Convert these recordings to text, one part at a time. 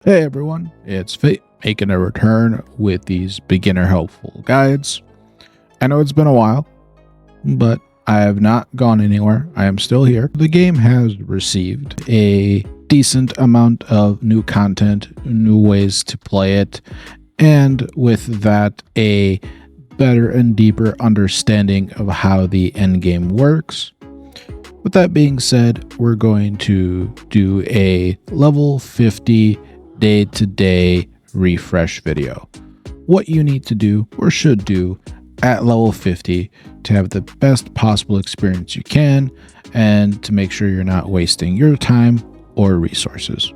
Hey everyone, it's Fate making a return with these beginner helpful guides. I know it's been a while, but I have not gone anywhere. I am still here. The game has received a decent amount of new content, new ways to play it, and with that, a better and deeper understanding of how the end game works. With that being said, we're going to do a level 50 day-to-day refresh video. What you need to do or should do at level 50 to have the best possible experience you can and to make sure you're not wasting your time or resources.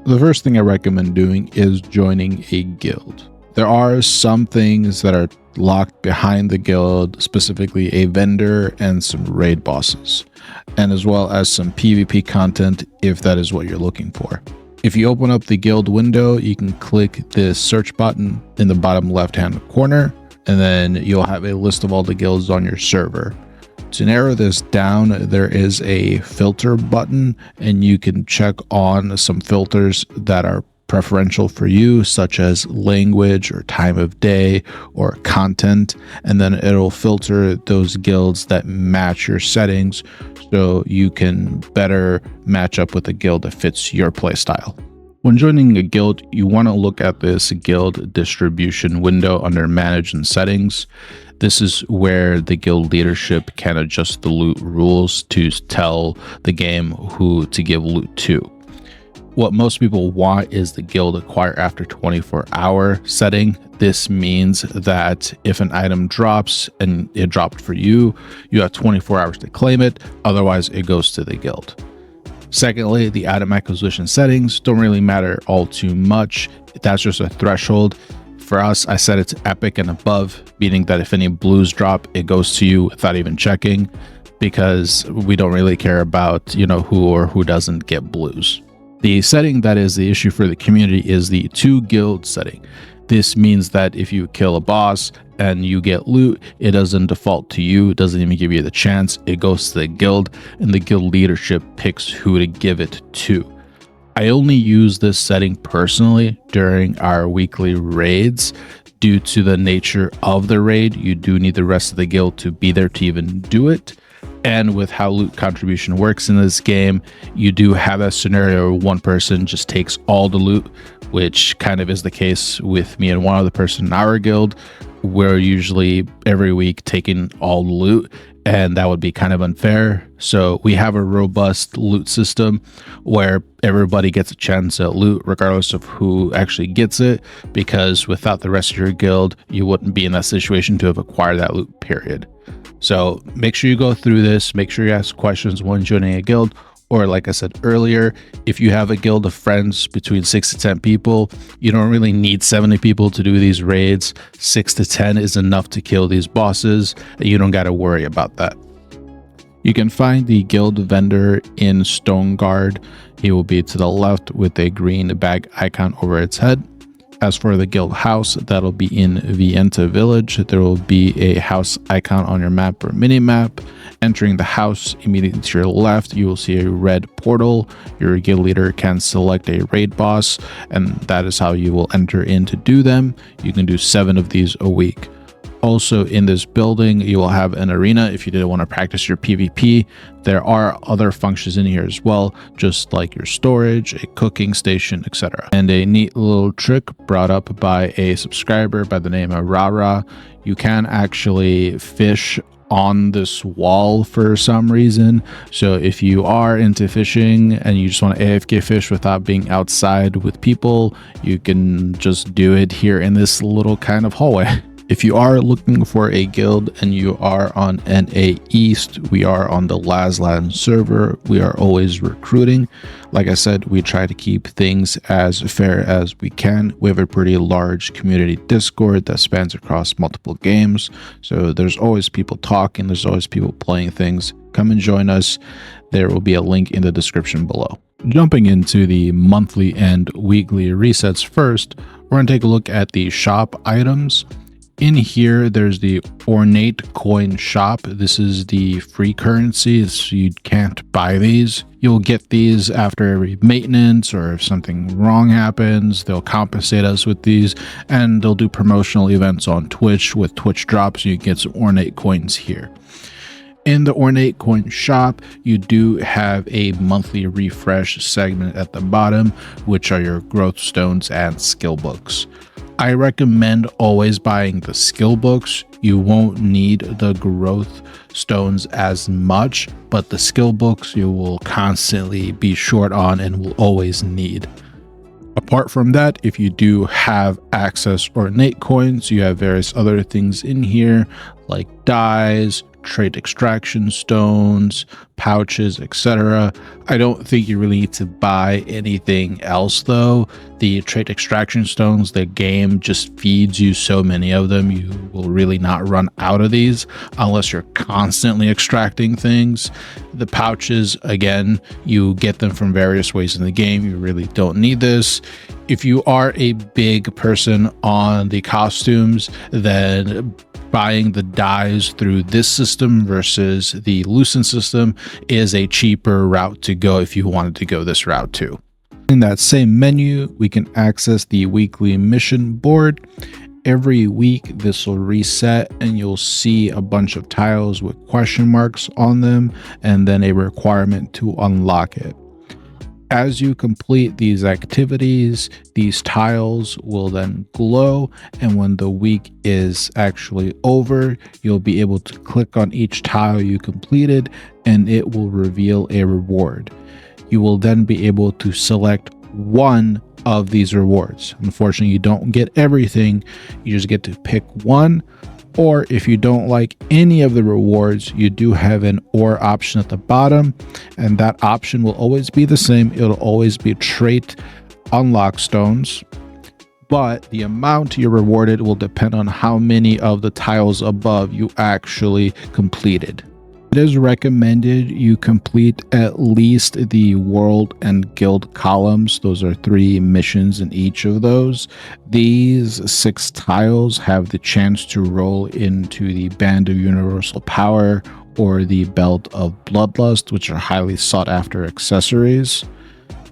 The first thing I recommend doing is joining a guild. There are some things that are locked behind the guild, specifically a vendor and some raid bosses, and as well as some PvP content if that is what you're looking for. If you open up the guild window, you can click this search button in the bottom left hand corner, and then you'll have a list of all the guilds on your server. To narrow this down, there is a filter button, and you can check on some filters that are preferential for you, such as language or time of day or content, and then it'll filter those guilds that match your settings so you can better match up with a guild that fits your playstyle. When joining a guild, you want to look at this guild distribution window under Manage and Settings. This is where the guild leadership can adjust the loot rules to tell the game who to give loot to. What most people want is the guild acquire after 24-hour setting. This means that if an item drops and it dropped for you, you have 24 hours to claim it. Otherwise, it goes to the guild. Secondly, the item acquisition settings don't really matter all too much. That's just a threshold. For us, I set it to epic and above, meaning that if any blues drop, it goes to you without even checking, because we don't really care about, who or who doesn't get blues. The setting that is the issue for the community is the 2 guild setting. This means that if you kill a boss and you get loot, it doesn't default to you, it doesn't even give you the chance, it goes to the guild, and the guild leadership picks who to give it to. I only use this setting personally during our weekly raids. Due to the nature of the raid, you do need the rest of the guild to be there to even do it. And with how loot contribution works in this game, you do have a scenario where one person just takes all the loot, which kind of is the case with me and one other person in our guild. We're usually every week taking all the loot, and that would be kind of unfair. So we have a robust loot system where everybody gets a chance at loot regardless of who actually gets it, because without the rest of your guild, you wouldn't be in that situation to have acquired that loot, period. So make sure you go through this, make sure you ask questions when joining a guild, or like I said earlier, if you have a guild of friends between 6 to 10 people, you don't really need 70 people to do these raids. 6 to 10 is enough to kill these bosses, and you don't got to worry about that. You can find the guild vendor in Stoneguard. He will be to the left with a green bag icon over its head. As for the guild house, that'll be in Vienta Village. There will be a house icon on your map or mini map. Entering the house, immediately to your left, you will see a red portal. Your guild leader can select a raid boss, and that is how you will enter in to do them. You can do 7 of these a week. Also in this building, you will have an arena if you didn't want to practice your PvP. There are other functions in here as well, just like your storage, a cooking station, etc. And a neat little trick brought up by a subscriber by the name of Rara. You can actually fish on this wall for some reason. So if you are into fishing and you just want to AFK fish without being outside with people, you can just do it here in this little kind of hallway. If you are looking for a guild and you are on NA East, we are on the Lazlan server. We are always recruiting. Like I said, we try to keep things as fair as we can. We have a pretty large community Discord that spans across multiple games. So there's always people talking. There's always people playing things. Come and join us. There will be a link in the description below. Jumping into the monthly and weekly resets first, we're going to take a look at the shop items. In here, there's the Ornate Coin Shop. This is the free currency, so you can't buy these. You'll get these after every maintenance, or if something wrong happens, they'll compensate us with these, and they'll do promotional events on Twitch with Twitch drops. You get some Ornate coins here. In the Ornate Coin Shop, you do have a monthly refresh segment at the bottom, which are your growth stones and skill books. I recommend always buying the skill books. You won't need the growth stones as much, but the skill books you will constantly be short on and will always need. Apart from that, if you do have access Ornate coins, you have various other things in here like dyes, trait extraction stones, pouches, etc. I don't think you really need to buy anything else though. The trait extraction stones, the game just feeds you so many of them, you will really not run out of these unless you're constantly extracting things. The pouches, again, you get them from various ways in the game. You really don't need this. If you are a big person on the costumes, then buying the dyes through this system versus the Lucent system is a cheaper route to go if you wanted to go this route too. In that same menu, we can access the weekly mission board. Every week this will reset and you'll see a bunch of tiles with question marks on them and then a requirement to unlock it. As you complete these activities, these tiles will then glow, and when the week is actually over, you'll be able to click on each tile you completed and it will reveal a reward. You will then be able to select one of these rewards. Unfortunately, you don't get everything, you just get to pick one. Or if you don't like any of the rewards, you do have an or option at the bottom, and that option will always be the same. It'll always be trait unlock stones, but the amount you're rewarded will depend on how many of the tiles above you actually completed. It is recommended you complete at least the world and guild columns. Those are 3 missions in each of those. These 6 tiles have the chance to roll into the Band of Universal Power or the Belt of Bloodlust, which are highly sought after accessories.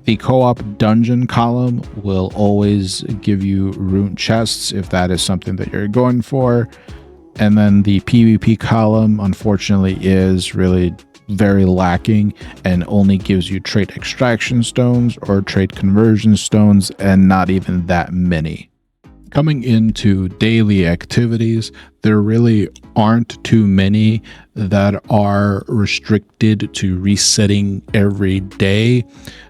The co-op dungeon column will always give you rune chests if that is something that you're going for. And then the PvP column, unfortunately, is really very lacking and only gives you trait extraction stones or trait conversion stones, and not even that many. Coming into daily activities, there really aren't too many that are restricted to resetting every day.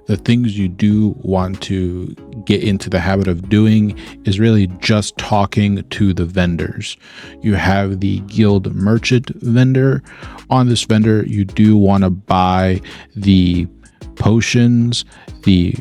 The things you do want to get into the habit of doing is really just talking to the vendors. You have the guild merchant vendor. On this vendor, you do want to buy the potions, the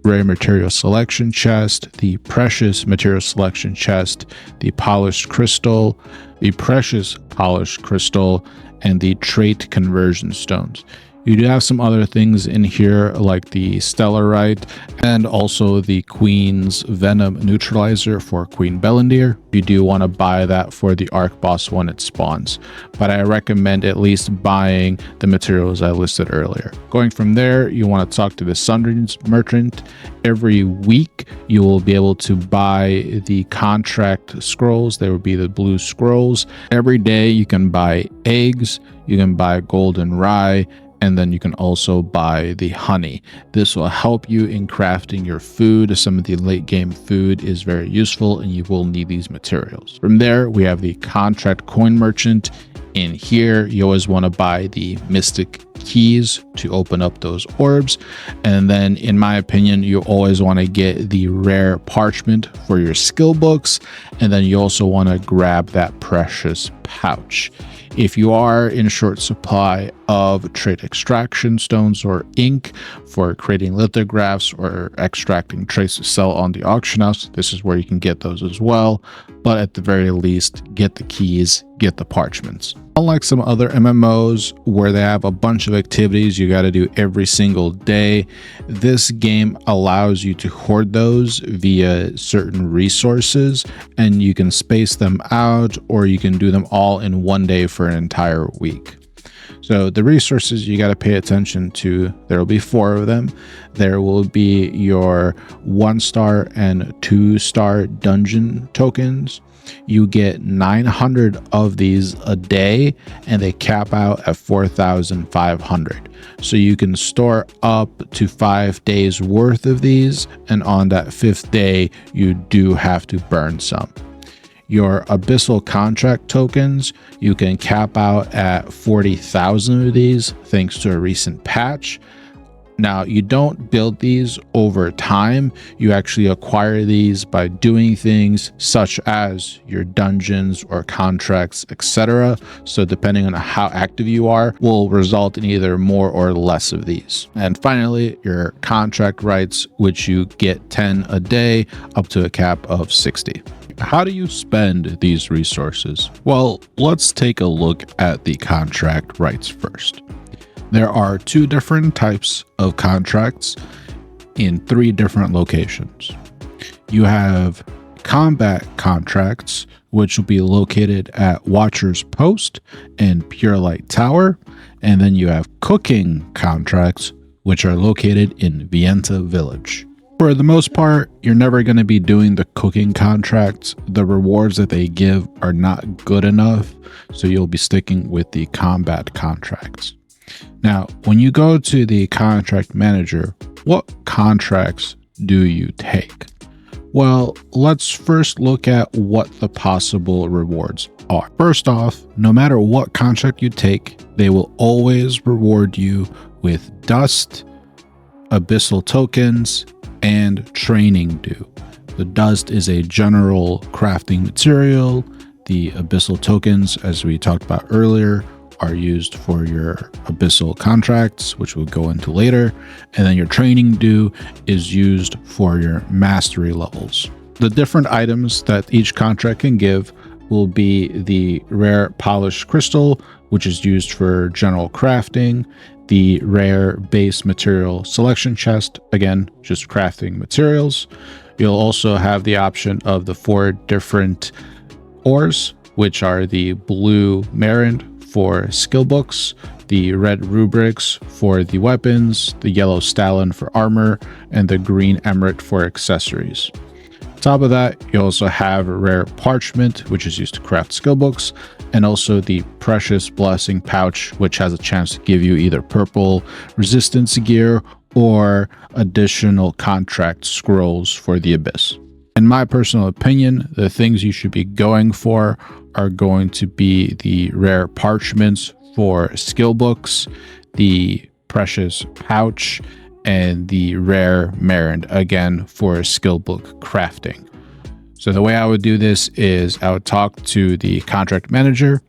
rare material selection chest, the precious material selection chest, the polished crystal, the precious polished crystal, and the trait conversion stones. You do have some other things in here like the Stellarite and also the Queen's Venom Neutralizer for Queen Bellendir. You do want to buy that for the Arc Boss when it spawns, but I recommend at least buying the materials I listed earlier. Going from there, you want to talk to the Sundries merchant. Every week, you will be able to buy the contract scrolls. They will be the blue scrolls. Every day, you can buy eggs, you can buy golden rye, and then you can also buy the honey. This will help you in crafting your food. Some of the late game food is very useful and you will need these materials. From there, we have the contract coin merchant. In here, you always want to buy the mystic keys to open up those orbs. And then in my opinion, you always want to get the rare parchment for your skill books. And then you also want to grab that precious pouch. If you are in short supply of trade extraction stones or ink for creating lithographs or extracting trays to sell on the auction house. This is where you can get those as well. But at the very least, get the keys, get the parchments. Unlike some other MMOs where they have a bunch of activities you got to do every single day, this game allows you to hoard those via certain resources, and you can space them out, or you can do them all in one day for an entire week. So the resources you got to pay attention to, there will be 4 of them. There will be your 1-star and 2-star dungeon tokens. You get 900 of these a day, and they cap out at 4,500. So you can store up to 5 days worth of these, and on that 5th day, you do have to burn some. Your abyssal contract tokens, you can cap out at 40,000 of these thanks to a recent patch. Now, you don't build these over time. You actually acquire these by doing things such as your dungeons or contracts, etc. So depending on how active you are, will result in either more or less of these. And finally, your contract rights, which you get 10 a day up to a cap of 60. How do you spend these resources? Well, let's take a look at the contract rights first. There are 2 different types of contracts in 3 different locations. You have combat contracts, which will be located at Watcher's Post and Pure Light Tower. And then you have cooking contracts, which are located in Vienta Village. For the most part, you're never going to be doing the cooking contracts. The rewards that they give are not good enough, so you'll be sticking with the combat contracts. Now, when you go to the contract manager, what contracts do you take? Well, let's first look at what the possible rewards are. First off, no matter what contract you take, they will always reward you with dust, abyssal tokens, and training dew. The dust is a general crafting material. The abyssal tokens, as we talked about earlier, are used for your abyssal contracts, which we'll go into later. And then your training dew is used for your mastery levels. The different items that each contract can give will be the rare polished crystal, which is used for general crafting, the rare base material selection chest, again, just crafting materials. You'll also have the option of the 4 different ores, which are the blue Marand for skill books, the red rubrics for the weapons, the yellow stallion for armor, and the green emerald for accessories. On top of that, you also have rare parchment, which is used to craft skill books, and also the precious blessing pouch, which has a chance to give you either purple resistance gear or additional contract scrolls for the abyss. In my personal opinion, the things you should be going for are going to be the rare parchments for skill books, the precious pouch, and the rare Marand, again, for skill book crafting. So the way I would do this is I would talk to the contract manager.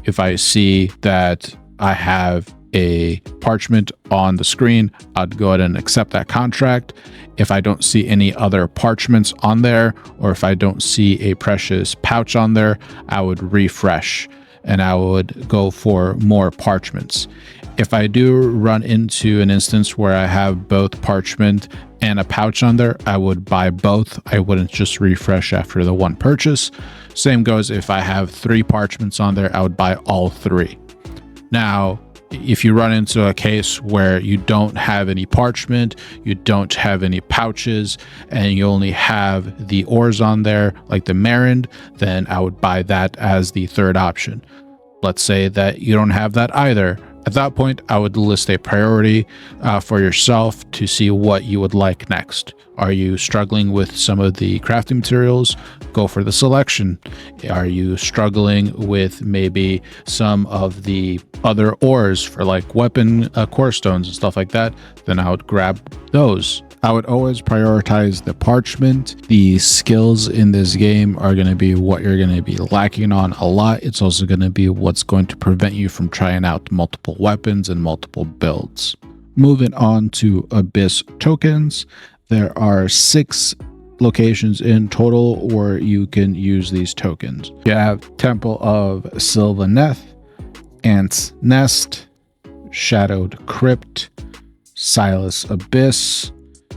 If I see that I have a parchment on the screen, I'd go ahead and accept that contract. If I don't see any other parchments on there, or if I don't see a precious pouch on there, I would refresh and I would go for more parchments. If I do run into an instance where I have both parchment and a pouch on there, I would buy both. I wouldn't just refresh after the one purchase. Same goes if I have 3 parchments on there, I would buy all 3. Now, if you run into a case where you don't have any parchment, you don't have any pouches, and you only have the ores on there, like the Marand, then I would buy that as the 3rd option. Let's say that you don't have that either. At that point, I would list a priority for yourself to see what you would like next. Are you struggling with some of the crafting materials? Go for the selection. Are you struggling with maybe some of the other ores for like weapon core stones and stuff like that? Then I would grab those. I would always prioritize the parchment. The skills in this game are going to be what you're going to be lacking on a lot. It's also going to be what's going to prevent you from trying out multiple weapons and multiple builds. Moving on to Abyss tokens, there are 6 locations in total where you can use these tokens. You have Temple of Sylvaneth, Ant's Nest, Shadowed Crypt, Silas Abyss,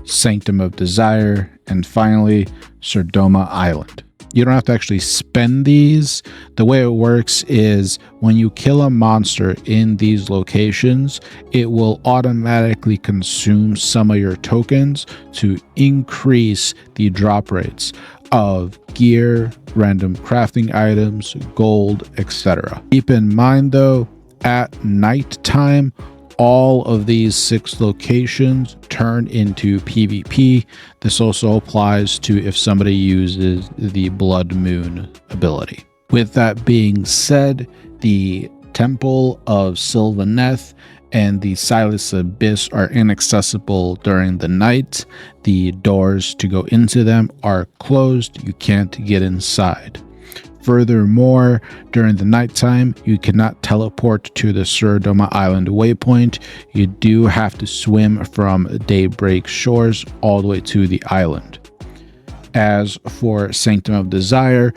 Sanctum of Desire, and finally Sodoma Island. You don't have to actually spend these. The way it works is when you kill a monster in these locations, it will automatically consume some of your tokens to increase the drop rates of gear, random crafting items, gold, etc. Keep in mind though, at nighttime, all of these 6 locations turn into PvP. This also applies to if somebody uses the Blood Moon ability. With that being said, the Temple of Sylvaneth and the Silas Abyss are inaccessible during the night. The doors to go into them are closed. You can't get inside. Furthermore, during the nighttime, you cannot teleport to the Sodoma Island waypoint. You do have to swim from Daybreak Shores all the way to the island. As for Sanctum of Desire,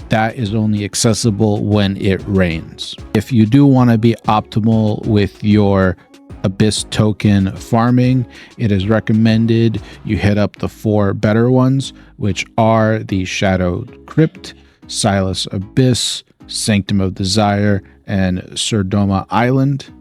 that is only accessible when it rains. If you do want to be optimal with your Abyss token farming, it is recommended you hit up the 4 better ones, which are the Shadowed Crypt, Silas Abyss, Sanctum of Desire, and Sodoma Island.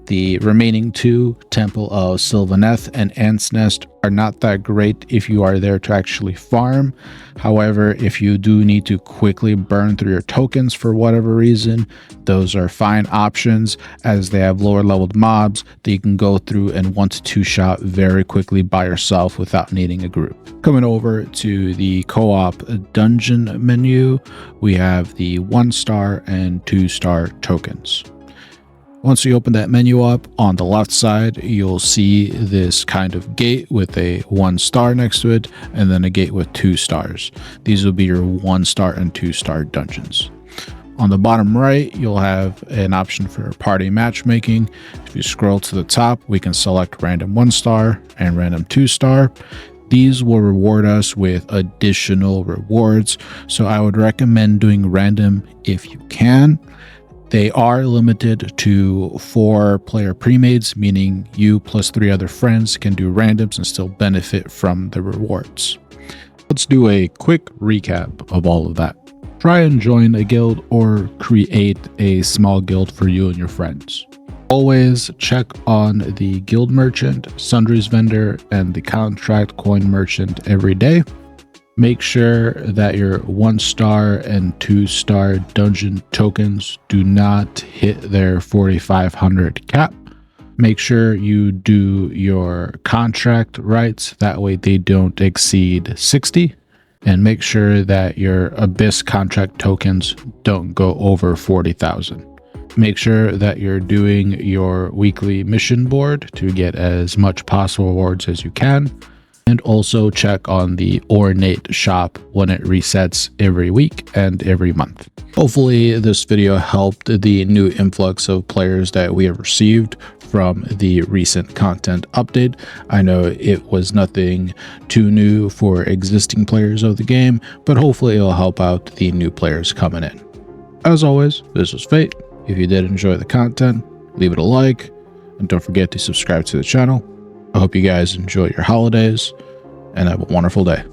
The remaining 2, Temple of Sylvaneth and Ant's Nest, are not that great if you are there to actually farm. However, if you do need to quickly burn through your tokens for whatever reason, those are fine options as they have lower leveled mobs that you can go through and 1-2 shot very quickly by yourself without needing a group. Coming over to the co-op dungeon menu, we have the 1-star and 2-star tokens. Once you open that menu up, on the left side, you'll see this kind of gate with a 1-star next to it, and then a gate with 2 stars. These will be your 1-star and 2-star dungeons. On the bottom right, you'll have an option for party matchmaking. If you scroll to the top, we can select random 1-star and random 2-star. These will reward us with additional rewards, so I would recommend doing random if you can. They are limited to 4 player premades, meaning you plus 3 other friends can do randoms and still benefit from the rewards. Let's do a quick recap of all of that. Try and join a guild or create a small guild for you and your friends. Always check on the guild merchant, sundries vendor, and the contract coin merchant every day. Make sure that your 1-star and 2-star dungeon tokens do not hit their 4,500 cap. Make sure you do your contract rights, that way they don't exceed 60. And make sure that your Abyss contract tokens don't go over 40,000. Make sure that you're doing your weekly mission board to get as much possible rewards as you can. And also check on the Ornate Shop when it resets every week and every month. Hopefully this video helped the new influx of players that we have received from the recent content update. I know it was nothing too new for existing players of the game, but hopefully it'll help out the new players coming in. As always, this was Fate. If you did enjoy the content, leave it a like, and don't forget to subscribe to the channel. I hope you guys enjoy your holidays and have a wonderful day.